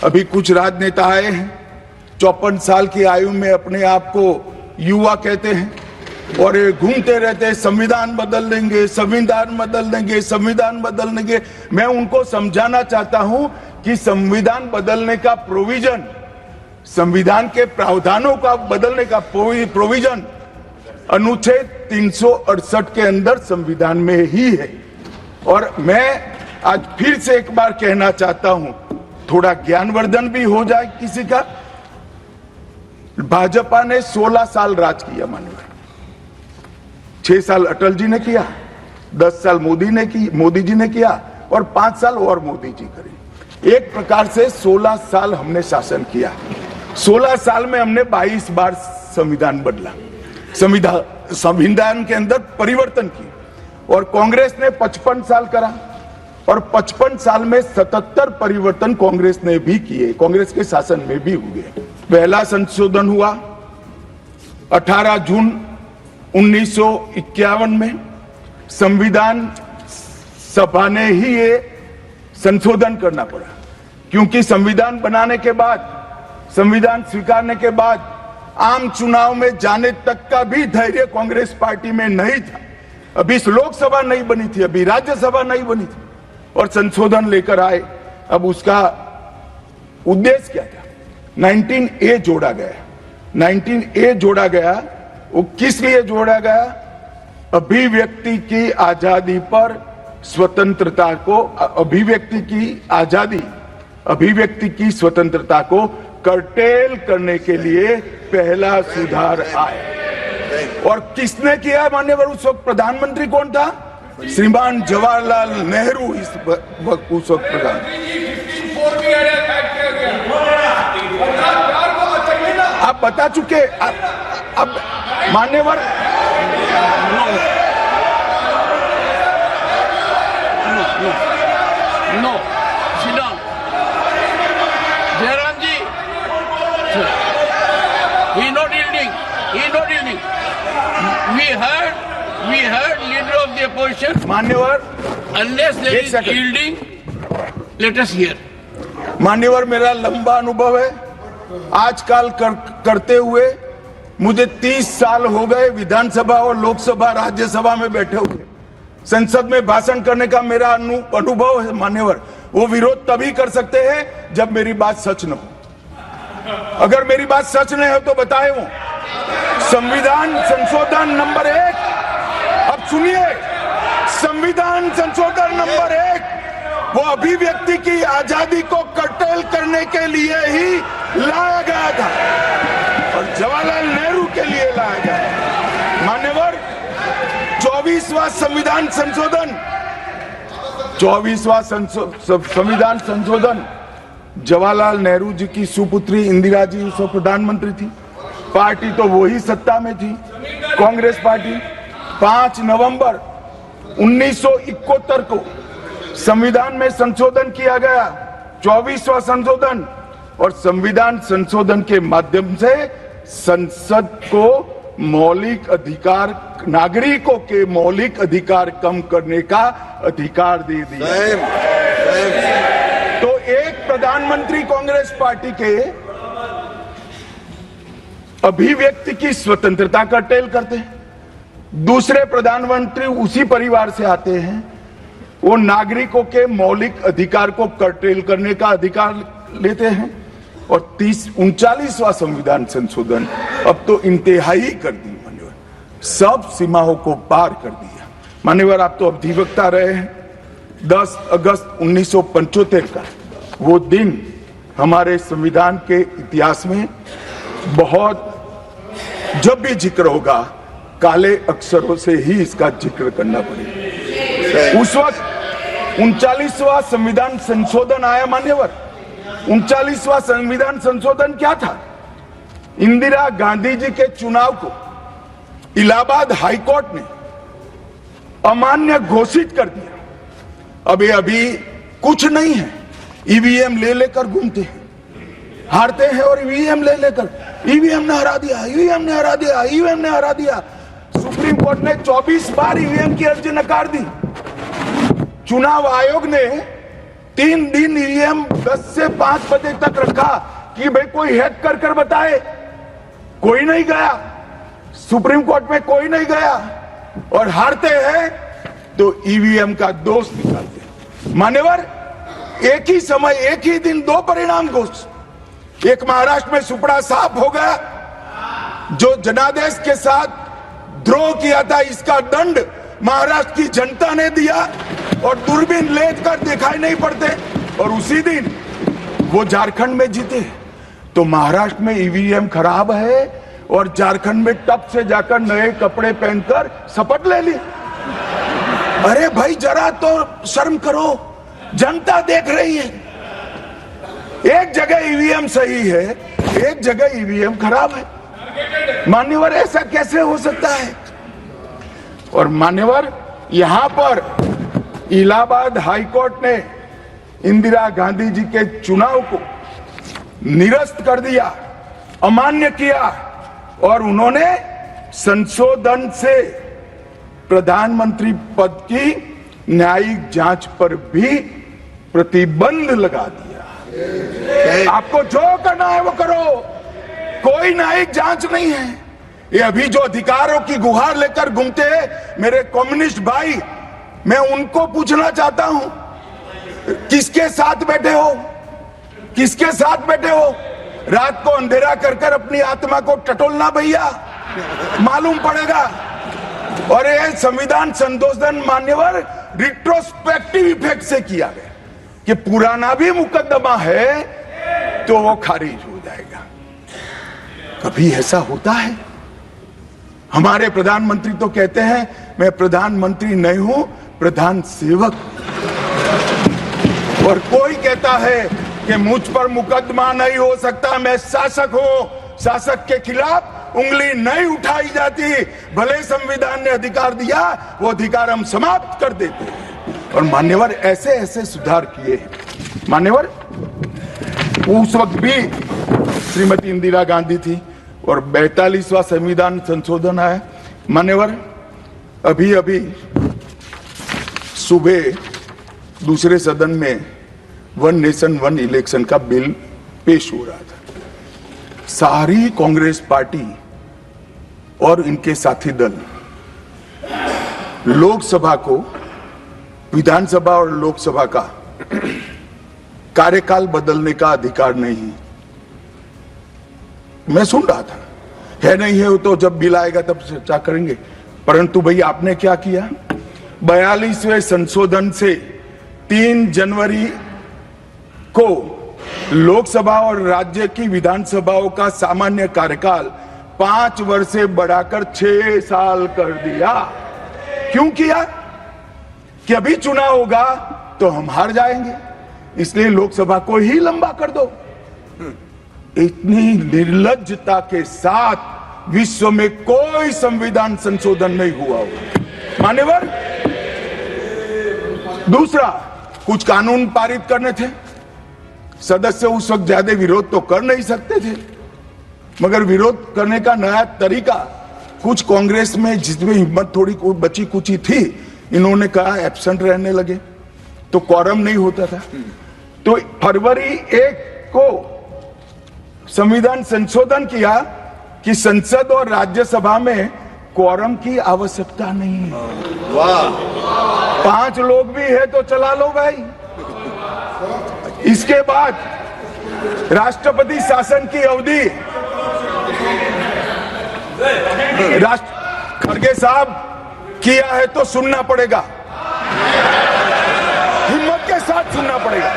अभी कुछ राजनेता आए हैं 54 साल की आयु में अपने आप को युवा कहते हैं और ये घूमते रहते हैं, संविधान बदल देंगे, संविधान बदल देंगे, संविधान बदल देंगे। मैं उनको समझाना चाहता हूं कि संविधान बदलने का प्रोविजन, संविधान के प्रावधानों का बदलने का प्रोविजन अनुच्छेद 368 के अंदर संविधान में ही है। और मैं आज फिर से एक बार कहना चाहता हूं, थोड़ा ज्ञानवर्धन भी हो जाए किसी का। भाजपा ने 16 साल राज किया, माननीय 6 साल अटल जी ने किया, 10 साल मोदी जी ने किया और 5 साल और मोदी जी करे। एक प्रकार से 16 साल हमने शासन किया। 16 साल में हमने 22 बार संविधान बदला, संविधान के अंदर परिवर्तन की। और कांग्रेस ने 55 साल करा और 55 साल में 77 परिवर्तन कांग्रेस ने भी किए, कांग्रेस के शासन में भी हुए। पहला संशोधन हुआ 18 जून 1951 में। संविधान सभा ने ही ये संशोधन करना पड़ा, क्योंकि संविधान बनाने के बाद, संविधान स्वीकारने के बाद आम चुनाव में जाने तक का भी धैर्य कांग्रेस पार्टी में नहीं था। अभी लोकसभा नहीं बनी थी, अभी राज्यसभा नहीं बनी थी और संशोधन लेकर आए। अब उसका उद्देश्य क्या था? 19A जोड़ा गया। 19A जोड़ा गया, वो किस लिए जोड़ा गया? अभिव्यक्ति की आजादी पर स्वतंत्रता को, अभिव्यक्ति की आजादी, अभिव्यक्ति की स्वतंत्रता को कर्टेल करने के लिए पहला सुधार आया। और किसने किया मान्यवर? उस वक्त प्रधानमंत्री कौन था? श्रीमान जवाहरलाल नेहरू उस वक्त प्रधान। आप बता चुके। अब मान्यवर no sit down. Jairam ji, he not yielding. We heard leader of the opposition. मान्यवर, Unless there is yielding, let us hear. मान्यवर, मेरा लंबा अनुभव है आजकल करते हुए। मुझे 30 साल हो गए विधानसभा और लोकसभा राज्यसभा में बैठे हुए। संसद में भाषण करने का मेरा अनुभव है मान्यवर। वो विरोध तभी कर सकते हैं जब मेरी बात सच न हो। अगर मेरी बात सच नहीं हो तो बताए वो संविधान संशोधन नंबर 1, अब सुनिए, संविधान संशोधन नंबर 1 वो अभिव्यक्ति की आजादी को कर्टेल करने के लिए ही लाया गया था और जवाहरलाल नेहरू के लिए लाया गया। मान्यवर, 24वां संविधान संशोधन, 24वां संविधान संशोधन जवाहरलाल नेहरू जी की सुपुत्री इंदिरा जी उस वक्त प्रधानमंत्री थी। पार्टी तो वही सत्ता में थी, कांग्रेस पार्टी। 5 नवंबर 1971 को संविधान में संशोधन किया गया, 24वां संशोधन। और संविधान संशोधन के माध्यम से संसद को मौलिक अधिकार, नागरिकों के मौलिक अधिकार कम करने का अधिकार दे दिया। तो एक प्रधानमंत्री कांग्रेस पार्टी के अभिव्यक्ति की स्वतंत्रता का टेल करते हैं, दूसरे प्रधानमंत्री उसी परिवार से आते हैं, वो नागरिकों के मौलिक अधिकार को कर्टेल करने का अधिकार लेते हैं। और 39वां संविधान संशोधन अब तो इंतहाई कर दी मान्यवर, सब सीमाओं को पार कर दिया। मान्यवर, आप तो अधिवक्ता रहे हैं। 10 अगस्त 1975 का वो दिन हमारे संविधान के इतिहास में बहुत, जब भी जिक्र होगा काले अक्षरों से ही इसका जिक्र करना पड़ेगा। उस वक्त 39वां संविधान संशोधन आया मान्यवर। 39वां संविधान संशोधन क्या था? इंदिरा गांधी जी के चुनाव को इलाहाबाद हाईकोर्ट ने अमान्य घोषित कर दिया। अभी कुछ नहीं है, ईवीएम ले लेकर घूमते हैं, हारते हैं और ईवीएम ले लेकर, ईवीएम ने हरा दिया, ईवीएम ने हरा दिया, ईवीएम ने हरा दिया। सुप्रीम कोर्ट ने 24 बार ईवीएम की अर्जी नकार दी। चुनाव आयोग ने 3 दिन ईवीएम 10 से 5 बजे तक रखा कि भाई कोई हैक कर बताए। कोई नहीं गया, सुप्रीम कोर्ट में कोई नहीं गया, और हारते हैं तो ईवीएम का दोष निकालते। मान्यवर, एक ही समय, एक ही दिन 2 परिणाम घोषित। एक महाराष्ट्र में सुपड़ा साफ हो गया, जो जनादेश के साथ द्रोह किया था, इसका दंड महाराष्ट्र की जनता ने दिया, और दूरबीन लेकर दिखाई नहीं पड़ते, और उसी दिन वो झारखंड में जीते। तो महाराष्ट्र में ईवीएम खराब है और झारखंड में टप से जाकर नए कपड़े पहनकर शपथ ले ली। अरे भाई, जरा तो शर्म करो, जनता देख रही है। एक जगह ईवीएम सही है, एक जगह ईवीएम खराब है। मान्यवर, ऐसा कैसे हो सकता है? और मान्यवर, यहां पर इलाहाबाद हाईकोर्ट ने इंदिरा गांधी जी के चुनाव को निरस्त कर दिया, अमान्य किया, और उन्होंने संशोधन से प्रधानमंत्री पद की न्यायिक जांच पर भी प्रतिबंध लगा दिया। आपको जो करना है वो करो, कोई न्यायिक जांच नहीं है। ये अभी जो अधिकारों की गुहार लेकर घूमते हैं मेरे कम्युनिस्ट भाई, मैं उनको पूछना चाहता हूं, किसके साथ बैठे हो? किसके साथ बैठे हो? रात को अंधेरा कर अपनी आत्मा को टटोलना भैया, मालूम पड़ेगा। और ये संविधान संशोधन मान्यवर रिट्रोस्पेक्टिव इफेक्ट से किया गया कि पुराना भी मुकदमा है तो वो खारिज हो जाएगा। कभी ऐसा होता है? हमारे प्रधानमंत्री तो कहते हैं मैं प्रधानमंत्री नहीं हूं, प्रधान सेवक। और कोई कहता है कि मुझ पर मुकदमा नहीं हो सकता, मैं शासक हूं, शासक के खिलाफ उंगली नहीं उठाई जाती। भले संविधान ने अधिकार दिया, वो अधिकार हम समाप्त कर देते हैं। और मान्यवर, ऐसे ऐसे सुधार किए। मान्यवर, उस वक्त भी श्रीमती इंदिरा गांधी थी और 42वां संविधान संशोधन आया। मान्यवर, अभी अभी सुबह दूसरे सदन में 1 नेशन 1 इलेक्शन का बिल पेश हो रहा था। सारी कांग्रेस पार्टी और इनके साथी दल लोकसभा को, विधानसभा और लोकसभा का कार्यकाल बदलने का अधिकार नहीं। मैं सुन रहा था, है नहीं है तो जब बिल आएगा तब चर्चा करेंगे। परंतु भाई, आपने क्या किया? 42वें संशोधन से 3 जनवरी को लोकसभा और राज्य की विधानसभाओं का सामान्य कार्यकाल 5 वर्ष से बढ़ाकर 6 साल कर दिया। क्यों किया? कि अभी चुनाव होगा तो हम हार जाएंगे, इसलिए लोकसभा को ही लंबा कर दो। इतनी निर्लज्जता के साथ विश्व में कोई संविधान संशोधन नहीं हुआ होगा। मान्यवर, दूसरा, कुछ कानून पारित करने थे। सदस्य उस वक्त ज्यादा विरोध तो कर नहीं सकते थे, मगर विरोध करने का नया तरीका कुछ कांग्रेस में, जिसमें हिम्मत थोड़ी बची कुची थी, इन्होंने कहा एब्सेंट रहने लगे तो क्वारम नहीं होता था। तो फरवरी 1 को संविधान संशोधन किया कि संसद और राज्यसभा में क्वारम की आवश्यकता नहीं है। वाह, 5 लोग भी है तो चला लो भाई। इसके बाद राष्ट्रपति शासन की अवधि, खड़गे साहब किया है तो सुनना पड़ेगा, हिम्मत के साथ सुनना पड़ेगा।